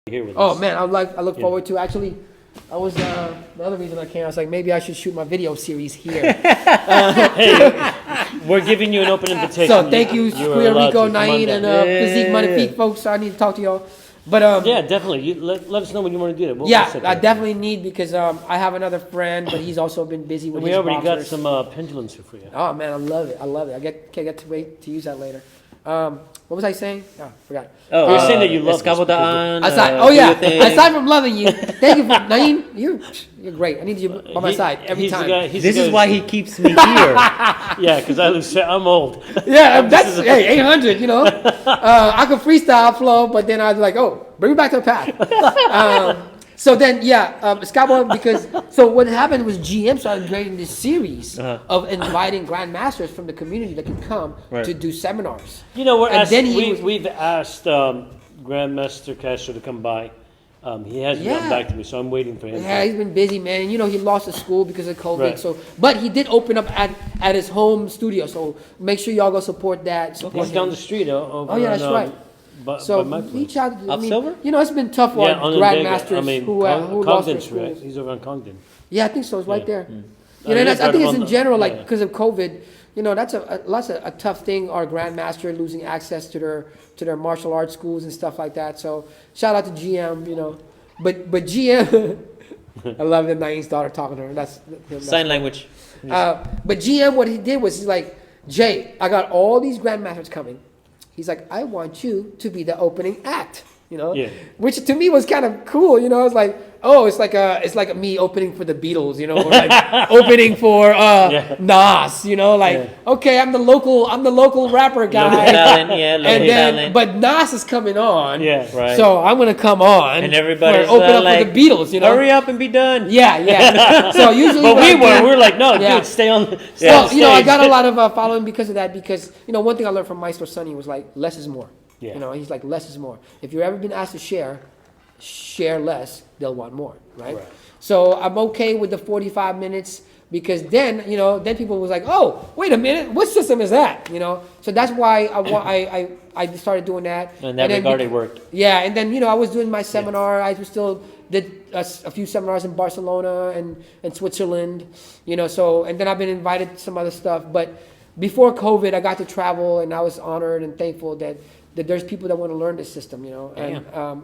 here with Oh us. man, I look forward to actually. I was the other reason I came. I was like, maybe I should shoot my video series here. Hey, we're giving you an open invitation. So thank you, are Queer allowed Rico, to. Come on Nain, down. and Physique Magnifique folks. I need to talk to y'all. But Yeah, definitely. Let us know when you want to do that. We'll set I that. definitely need because I have another friend, but he's also been busy with We his already got boxers. some pendulums here for you. Oh man, I love it. Can't get to wait to use that later. What was I saying? Oh, forgot. Oh, you're saying that you love this Escabodaan, Aside from loving you, thank you for Nain. You're great. I need you by my side every time. This is why he keeps me here. Yeah, because I'm old. Yeah, that's 800. You know, I could freestyle flow, but then I was like, oh, bring me back to the path. So then, Escabo, because so what happened was GM started creating this series of inviting grandmasters from the community that could come to do seminars. You know, we've asked Grandmaster Castro to come by. He hasn't gotten back to me, so I'm waiting for him. Yeah, he's been busy, man. You know, he lost his school because of COVID. Right. So, but he did open up at his home studio. So make sure y'all go support that. He's down the street. Over that's right. So reach out. Silver? You know, it's been tough on grandmasters who lost their schools. Right? He's over on Congdon. Yeah, I think so. It's right there. You know, I think it's in general, like because of COVID. You know, that's a tough thing. Our grandmaster losing access to their martial arts schools and stuff like that. So shout out to GM. You know, but GM. I love that Nain's daughter talking to her. That's sign language. But GM, what he did was he's like, Jay, I got all these grandmasters coming. He's like, I want you to be the opening act, you know, which to me was kind of cool. You know, it's like, oh, it's like me opening for the Beatles, you know, or like opening for Nas, you know, like okay, I'm the local rapper guy, talent, but Nas is coming on, so I'm gonna come on, and everybody's open up for the Beatles, you know, hurry up and be done. So usually, but we're like, no, dude, stay on. Well, you know, I got a lot of following because of that. Because you know, one thing I learned from Maestro Sonny was like, less is more. Yeah. You know, he's like, less is more. If you've ever been asked to share less, they'll want more, right? So I'm okay with the 45 minutes because then people was like, oh, wait a minute, what system is that? You know, so that's why I started doing that. And that regard it worked. Yeah, and then I was doing my seminar. I still did a few seminars in Barcelona and Switzerland. You know, so and then I've been invited to some other stuff. But before COVID, I got to travel, and I was honored and thankful that there's people that want to learn this system, you know,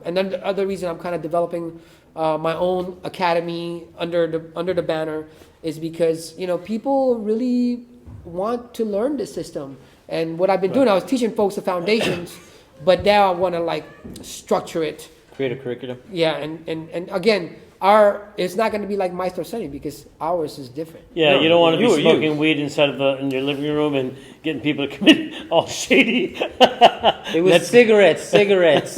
and then the other reason I'm kind of developing my own academy under the banner is because people really want to learn this system, and what I've been doing, I was teaching folks the foundations, but now I want to like structure it, create a curriculum. Yeah, and again, it's not going to be like Maestro Sonny because ours is different. Yeah, you don't want to be smoking weed inside in your living room and getting people to come in all shady. It was cigarettes.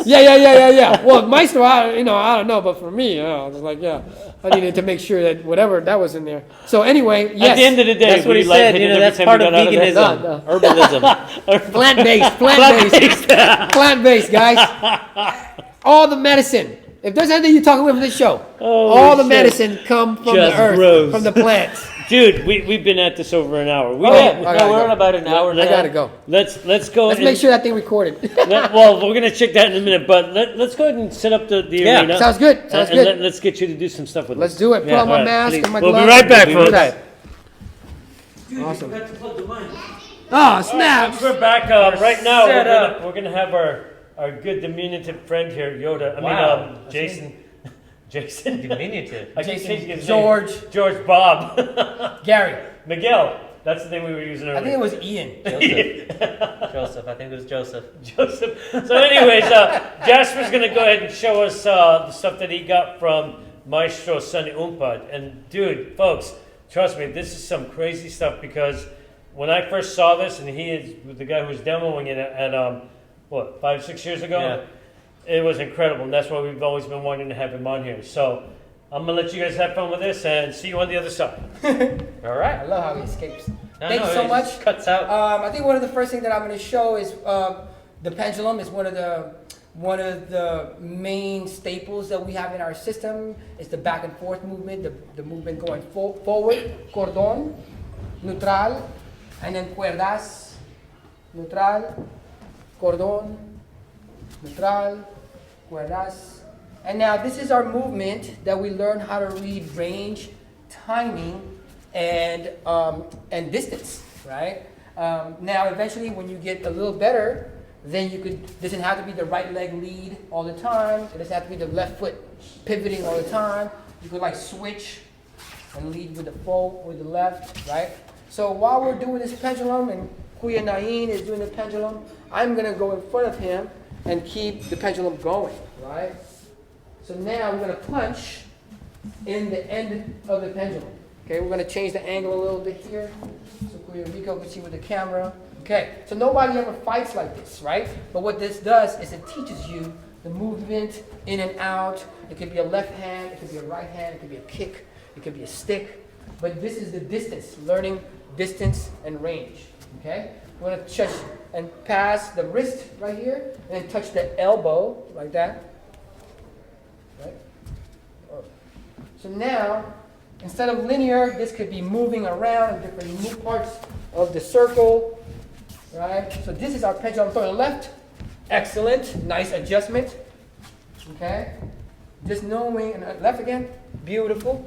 Yeah. Well, Maestro, I don't know, but for me, I was like, I needed to make sure that whatever that was in there. So anyway, yes. At the end of the day, that's what he said. That's part of veganism, herbalism, plant-based, guys. All the medicine. If there's anything you're talking about from this show, all the medicine come from the earth, from the plants. Dude, we've been at this over an hour. We're at about an hour now. I gotta go. Let's go. Let's make sure that thing recorded. Well, we're gonna check that in a minute, but let's go ahead and set up the arena. Sounds good. Let's get you to do some stuff with us. Let's do it. Put on my mask and my gloves. We'll be right back, folks. Dude, awesome. You got to plug the mic. Oh, snaps! We're back. Right now, we're gonna have our good diminutive friend here, Yoda. Jason. Jason. Diminutive. George. Bob. Gary. Miguel. That's the name we were using earlier. I think it was Ian. Joseph. I think it was Joseph. So anyways, Jasper's going to go ahead and show us the stuff that he got from Maestro Sonny Umpad. And dude, folks, trust me, this is some crazy stuff because when I first saw this, and he is the guy who was demoing it at 5-6 years ago? Yeah. It was incredible, and that's why we've always been wanting to have him on here. So I'm going to let you guys have fun with this and see you on the other side. All right. I love how he escapes. Thank you so much. Cuts out. I think one of the first things that I'm going to show is the pendulum is one of the main staples that we have in our system. It's the back and forth movement, the movement going forward, cordon, neutral, and then cuerdas, neutral, cordon, neutral, cuerdas, And now this is our movement that we learn how to read range, timing, and distance, right? Now eventually when you get a little better, then you could, doesn't have to be the right leg lead all the time. It doesn't have to be the left foot pivoting all the time. You could like switch and lead with the full or the left, right? So while we're doing this pendulum and Kuya Nain is doing the pendulum, I'm gonna go in front of him and keep the pendulum going, right? So now we're gonna punch in the end of the pendulum. Okay, we're gonna change the angle a little bit here so Kuya Rico can see with the camera. Okay, so nobody ever fights like this, right? But what this does is it teaches you the movement in and out. It could be a left hand, it could be a right hand, it could be a kick, it could be a stick. But this is the distance, learning distance and range, okay? You wanna touch and pass the wrist right here, and then touch the elbow like that, right? So now, instead of linear, this could be moving around in different parts of the circle, right? So this is our pendulum for the left. Excellent, nice adjustment, okay? Just knowing, and left again, beautiful.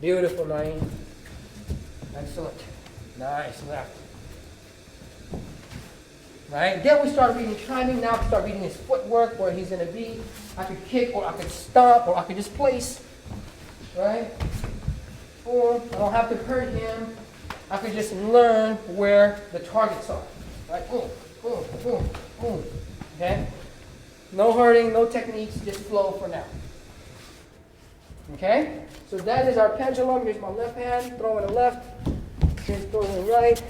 Beautiful, Nain. Excellent. Nice, left. Right? Then we start reading timing. Now we start reading his footwork, where he's going to be. I could kick, or I could stomp, or I could just place. Right? Or I don't have to hurt him. I could just learn where the targets are. Right? Boom, boom, boom, boom. Okay? No hurting, no techniques, just flow for now. Okay? So that is our pendulum. Here's my left hand, throwing the left, here's throwing the right.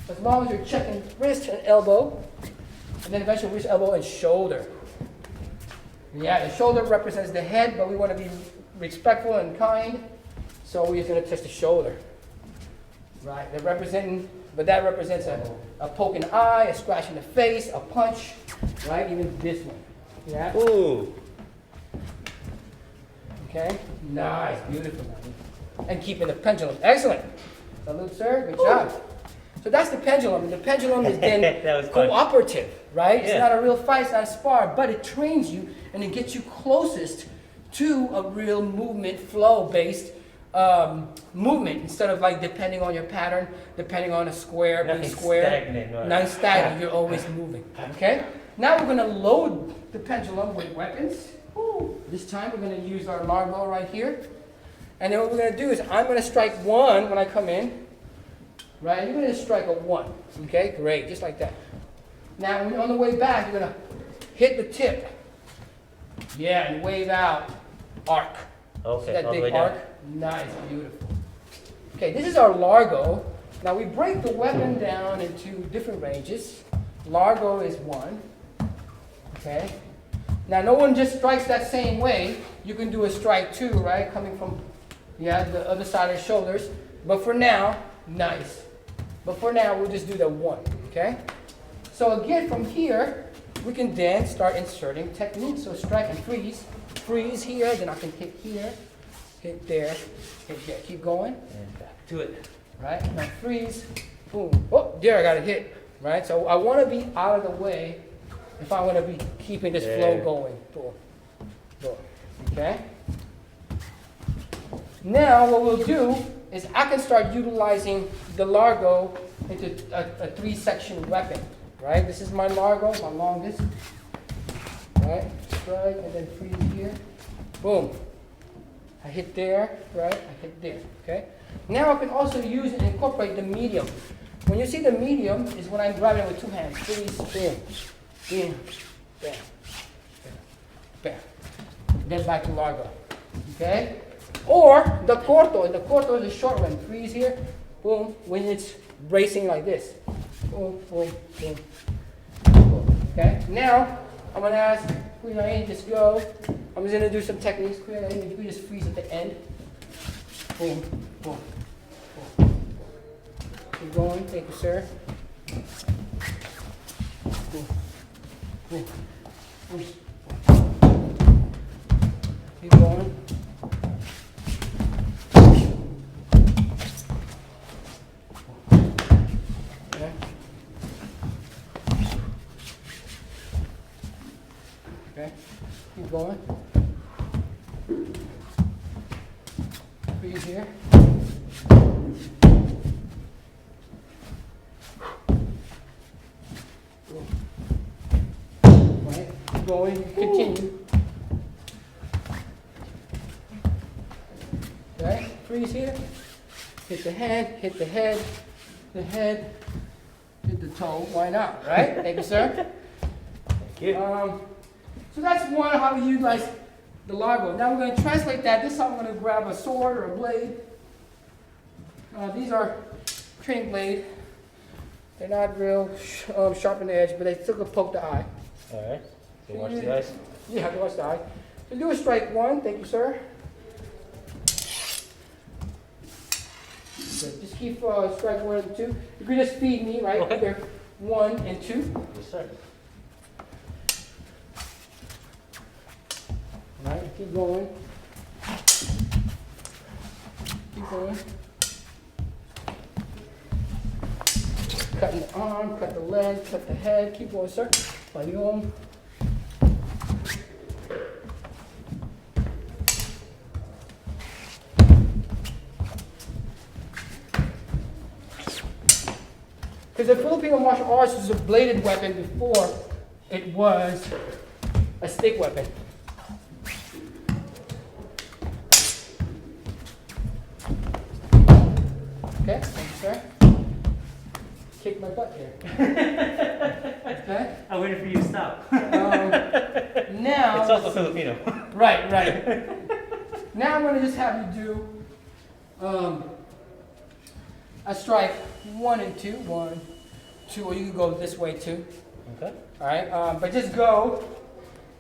As long as you're checking wrist and elbow, and then eventually wrist, elbow, and shoulder. Yeah, the shoulder represents the head, but we want to be respectful and kind, so we're just going to touch the shoulder. Right? That represents a poke in the eye, a scratch in the face, a punch, right? Even this one. Yeah? Ooh. Okay? Nice, beautiful. And keeping the pendulum. Excellent. Salute, sir. Good job. So that's the pendulum. And the pendulum is then That was fun. cooperative, right? It's Yeah. not a real fight, it's not a spar, but it trains you and it gets you closest to a real movement, flow-based movement, instead of like depending on your pattern, depending on a square, being Nothing square. stagnant, right? Not stagnant, you're always moving. Okay? Now we're going to load the pendulum with weapons. This time we're going to use our largo right here. And then what we're going to do is I'm going to strike one when I come in. Right? And you're going to strike a one. Okay? Great. Just like that. Now when you're on the way back, you're going to hit the tip. Yeah, and wave out. Arc. See Okay, that all the big way arc? down. Nice. Beautiful. Okay, this is our largo. Now we break the weapon down into different ranges. Largo is one. Okay? Now, no one just strikes that same way. You can do a strike two, right? Coming from the other side of the shoulders. But for now, nice. But for now, we'll just do the one, okay? So again, from here, we can then start inserting techniques. So strike and freeze. Freeze here, then I can hit here, hit there, hit there. Keep going. And back to it. Right? Now freeze. Boom. Oh, there I got a hit. Right? So I want to be out of the way if I want to be keeping this flow going. Boom. Boom. Okay? Now what we'll do is I can start utilizing the largo into a three-section weapon. Right? This is my largo, my longest. Right? Strike and then freeze here. Boom. I hit there, right? I hit there. Okay? Now I can also use and incorporate the medium. When you see the medium is when I'm grabbing it with two hands. Freeze, boom. Bam, bam, bam, bam. Then back to largo. Okay? Or the corto. And the corto is a short one. Freeze here. Boom. When it's bracing like this. Boom, boom, boom. Boom. Okay? Now, I'm going to ask Kuya, just go. I'm just going to do some techniques. Kuya, if you can just freeze at the end. Boom, boom, boom. Keep going. Thank you, sir. Boom. Boom. Boom. Keep going. Okay. Okay. Keep going. feed here. Right, keep going, continue. Right, freeze here. Hit the head, hit the head, the head, hit the toe. Why not, right? Thank you, sir. Thank you. So that's one how we utilize the largo. Now we're going to translate that. This time I'm going to grab a sword or a blade. These are training blade. They're not real sharp on the edge, but they still can poke the eye. All right. So watch the eyes. You have to watch the eye. So do a strike one. Thank you, sir. Good. Just keep strike 1 and 2. You can just feed me, right? Okay. Either 1 and 2. Yes, sir. Right, keep going. Keep going. Cutting the arm, cut the leg, cut the head. Keep going, sir. Payong. Because the Filipino martial arts was a bladed weapon before it was a stick weapon. Okay, thank you, sir. Kick my butt here. Okay. I'm waiting for you to stop. Now. It's also Filipino. Right, right. Now I'm going to just have you do a strike 1 and 2. 1, 2, or you can go this way too. Okay. All right, but just go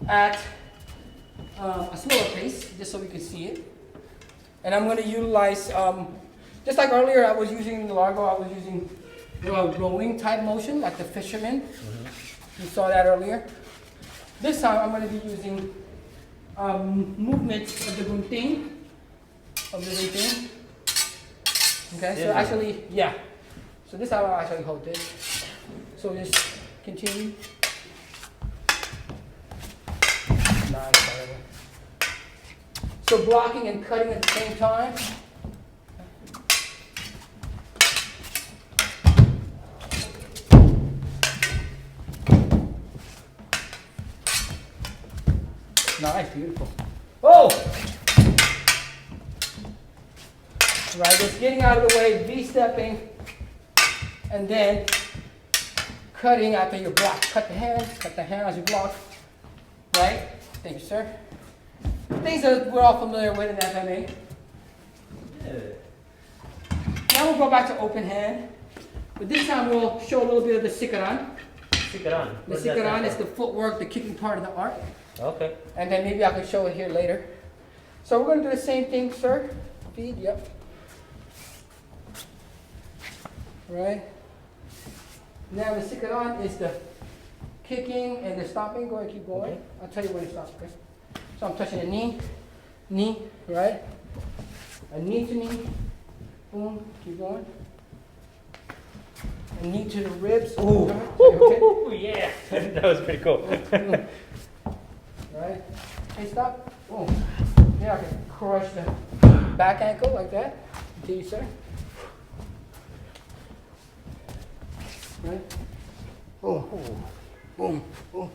at a slower pace, just so we can see it. And I'm going to utilize, just like earlier, I was using the largo. I was using rolling type motion, like the fisherman. Mm-hmm. You saw that earlier. This time, I'm going to be using movements of the gunting. Okay, so actually, yeah. So this time I'll actually hold this. So just continue. Nice, by the way. So blocking and cutting at the same time. Nice, beautiful. Oh! Right, just getting out of the way, V-stepping, and then cutting after you block. Cut the hand as you block. Right? Thank you, sir. Things that we're all familiar with in FMA. Now we'll go back to open hand. But this time we'll show a little bit of the sikaran. Sikaran. The sikaran is the footwork, the kicking part of the art. Okay. And then maybe I can show it here later. So we're going to do the same thing, sir. Feed, yep. Right. Now the sikaran is the kicking and the stopping. Go ahead, keep going. Okay. I'll tell you when to stop. Okay. So I'm touching the knee, right? A knee to knee. Boom. Keep going. A knee to the ribs. Ooh. Okay. Ooh, yeah. That was pretty cool. Right. Hey, stop. Boom. Now I can crush the back ankle like that. Continue, sir. Right. Boom. Boom. Boom.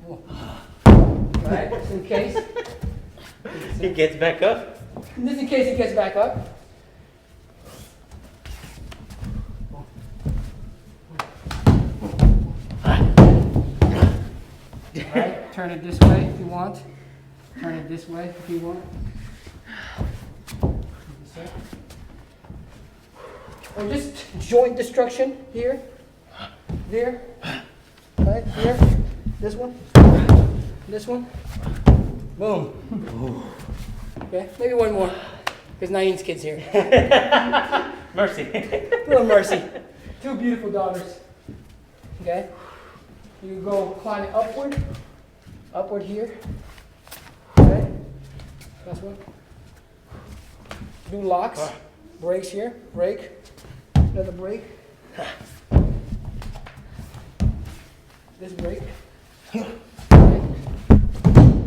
Boom. Right. Just in case. He gets back up. Just in case he gets back up. Right. Turn it this way if you want. Turn it this way if you want. Or just joint destruction here, there, right here, this one, boom. Okay, maybe one more, because Naeem's kid's here. Mercy. Little Mercy. 2 beautiful daughters. Okay, you go climb it upward here. Okay, last one. Do locks, breaks here, break. Another break. This break.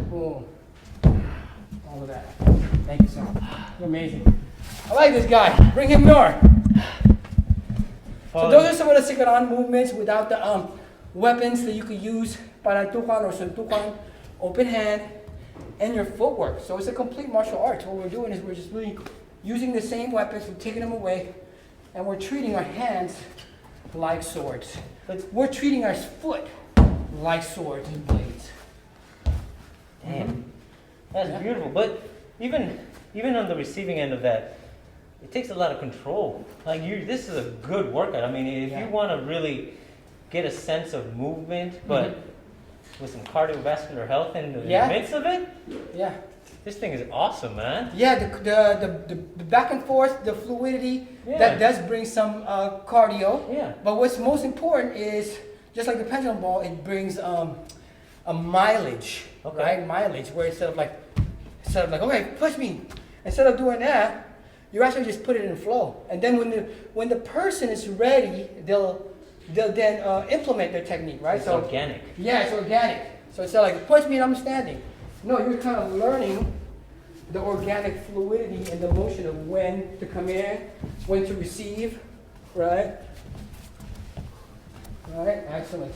Boom. all of that. Thank you, sir. You're amazing. I like this guy. Bring him more. So those are some of the Sikaran movements without the weapons that you could use, parantukan or suntukan, open hand, and your footwork. So it's a complete martial arts. What we're doing is we're just really using the same weapons, we're taking them away, and we're treating our hands like swords. We're treating our foot like swords and blades. Damn, that's beautiful. But even on the receiving end of that, it takes a lot of control. Like this is a good workout. I mean, if you want to really get a sense of movement, but with some cardiovascular health in the midst of it, this thing is awesome, man. Yeah, the back and forth, the fluidity, that does bring some cardio. Yeah. But what's most important is, just like the pendulum ball, it brings a mileage, right? Mileage, where instead of like, okay, push me. Instead of doing that, you actually just put it in flow. And then when the person is ready, they'll then implement their technique, right? It's organic. Yeah, it's organic. So it's not like, punch me and I'm standing. No, you're kind of learning the organic fluidity and the motion of when to come in, when to receive, right? All right, excellent.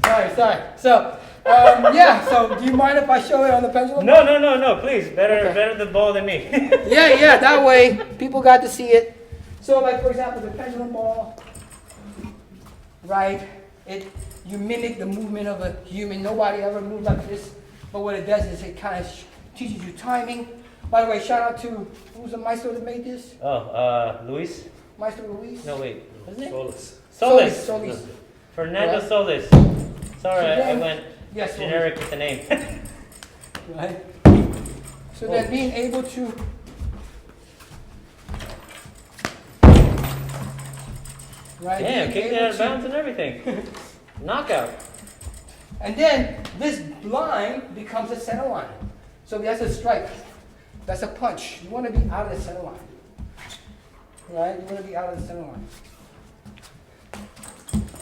Nice. Sorry. So, so do you mind if I show it on the pendulum? No, please. Better the ball than me. Yeah, that way people got to see it. So like, for example, the pendulum ball, right? You mimic the movement of a human. Nobody ever moved like this. But what it does is it kind of teaches you timing. By the way, shout out to, who's the maestro that made this? Luis? Maestro Luis? No, wait. What's his name? Solis. Fernando Solis. Sorry, I went generic with the name. Right. So then being able to Damn, kicked it out of bounds and everything. Knockout. And then this line becomes a center line. So that's a strike. That's a punch. You want to be out of the center line. Right? You want to be out of the center line.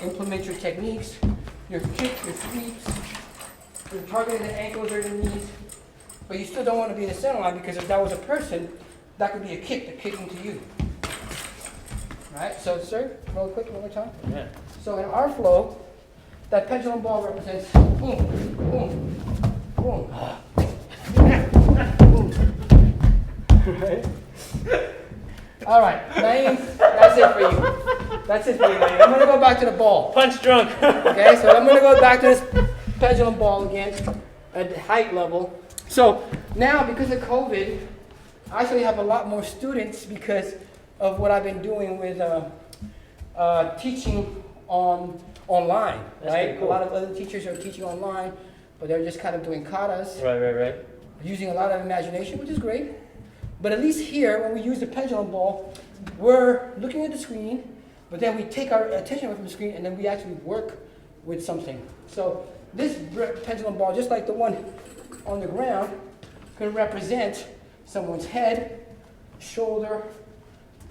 Implement your techniques, your kicks, your sweeps. You're targeting the ankles or the knees. But you still don't want to be in the center line, because if that was a person, that could be a kick, the kick into you. Right? So, sir, real quick, one more time. Yeah. So in our flow, that pendulum ball represents boom, boom, boom. Right? All right, Naeem, that's it for you. That's it for you, Naeem. I'm going to go back to the ball. Punch drunk. Okay, so I'm going to go back to this pendulum ball again at the height level. So now, because of COVID, I actually have a lot more students because of what I've been doing with teaching online. That's right? cool. A lot of other teachers are teaching online, but they're just kind of doing katas, Right. using a lot of imagination, which is great. But at least here, when we use the pendulum ball, we're looking at the screen, but then we take our attention away from the screen, and then we actually work with something. So this pendulum ball, just like the one on the ground, can represent someone's head, shoulder,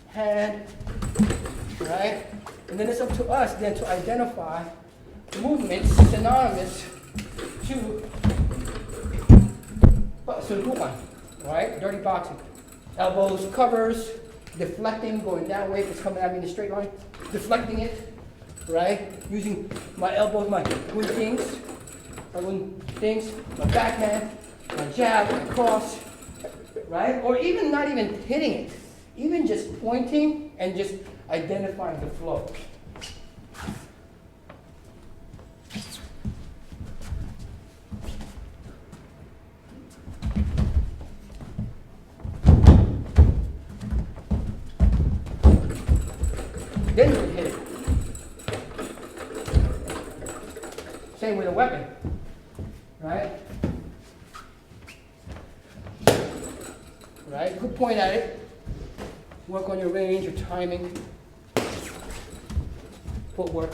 hand, right? And then it's up to us then to identify movements synonymous to suntukan, right? Dirty boxing. Elbows, covers, deflecting, going that way if it's coming at me in a straight line, deflecting it, right? Using my elbows, my wing things, my backhand, my jab, my cross, right? Or even not even hitting it, even just pointing and just identifying the flow. Then you can hit it. Same with a weapon, right? Right? Good point at it. Work on your range, your timing, footwork.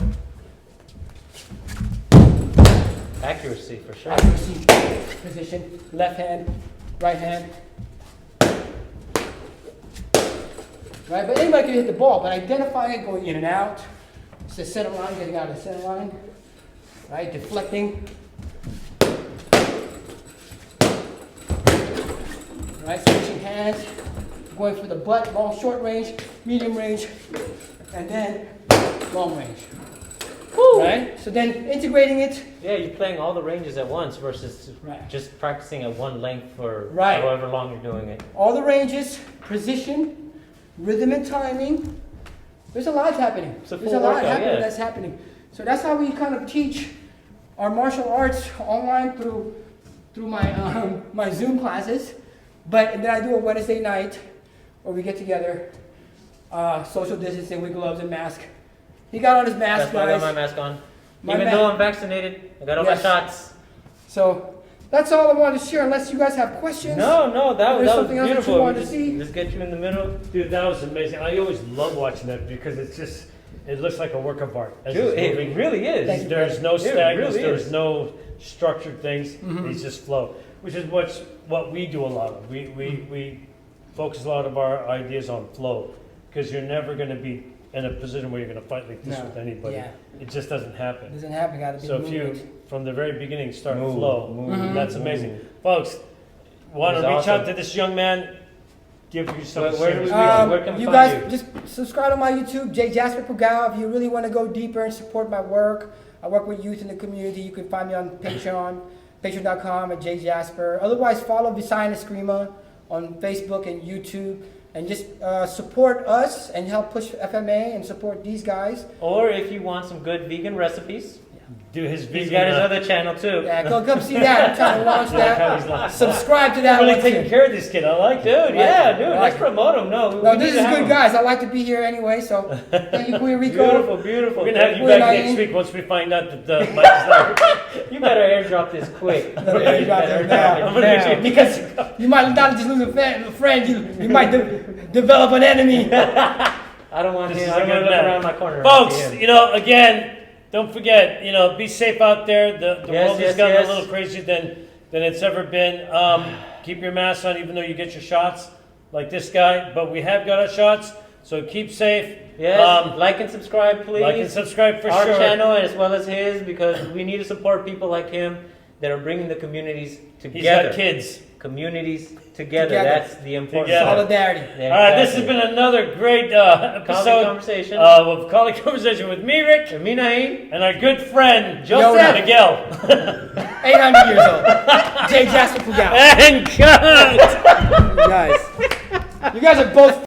Accuracy, for sure. Accuracy, position, left hand, right hand. Right? But anybody can hit the ball, but identifying it going in and out. It's the center line, getting out of the center line. right? Deflecting. Right, switching hands, going for the butt, long, short range, medium range, and then long range. Woo. Right? So then integrating it. Yeah, you're playing all the ranges at once versus Right. just practicing at one length for Right. however long you're doing it. All the ranges, position, rhythm and timing. There's a lot happening. It's a There's full a lot workout, happening yeah. that's happening. So that's how we kind of teach our martial arts online through my my Zoom classes. But then I do a Wednesday night where we get together, social distancing with gloves and mask. He got on his mask, That's why I got guys. my mask on. My Even ma- though I'm vaccinated, I got all Yes. my shots. So that's all I wanted to share. Unless you guys have questions. No, that There's was something else that you beautiful. wanted to see? Just get you in the middle. Dude, that was amazing. I always love watching that because it looks like a work of art. as Dude, it's it moving. really is. Thank you. There's no It stagnance, really there's is. no structured things, Mhm. these just flow. Which is what we do a lot of. We focus a lot of our ideas on flow because you're never going to be in a position where you're going to fight like this No. with anybody. Yeah. It just doesn't happen. Doesn't happen. Got to be So if you, movement. from the very beginning, start Move, flow, move, that's move. amazing. Folks, want to That's reach out awesome. to this young man, give you some Where do serious we- feedback. where can we You find guys you? just subscribe to my YouTube, Jasper Pugao. If you really want to go deeper and support my work, I work with youth in the community. You can find me on Patreon, patreon.com at JJasper. Otherwise, follow Visayas Eskrima on Facebook and YouTube. And just support us and help push FMA and support these guys. Or if you want some good vegan recipes, Do his he's vegan. got his other channel too. Yeah, go come see that. I'm trying to launch how he's that. like, Subscribe to that really one taking too. care of this kid. I like Dude, it. yeah, dude, Right. let's promote him. No, we No, need this to is have good, him. guys. I like to be here anyway. So thank you, Puerto Rico. Beautiful, beautiful. We're gonna have you We're back not next in- week once we find out that the mic is not. You better airdrop this quick. Better airdrop Better this now. airdrop it I'm gonna now. get you- Because you might not just lose a friend, you might develop an enemy. I don't want This him. is I a don't good want to look man. around my corner. Folks, and see him. you know, again, don't forget, you know, be safe out there. The Yes, world yes, has gotten yes. a little crazier than it's ever been. Keep your mask on even though you get your shots, like this guy. But we have got our shots, so keep safe. Yes, like and subscribe, please. Like and subscribe for Our sure. channel as well as his, because we need to support people like him that are bringing the communities He's together. got kids. Communities together. Together. That's the important Together. part. Solidarity. Yeah, All right, this has exactly. been another great Colleague episode conversation. of Colleague Conversation with me, Rick, And me, Naeem. and our good friend Joseph. Miguel. 800 years old. J. Jasper Pugao. And cut! You guys are both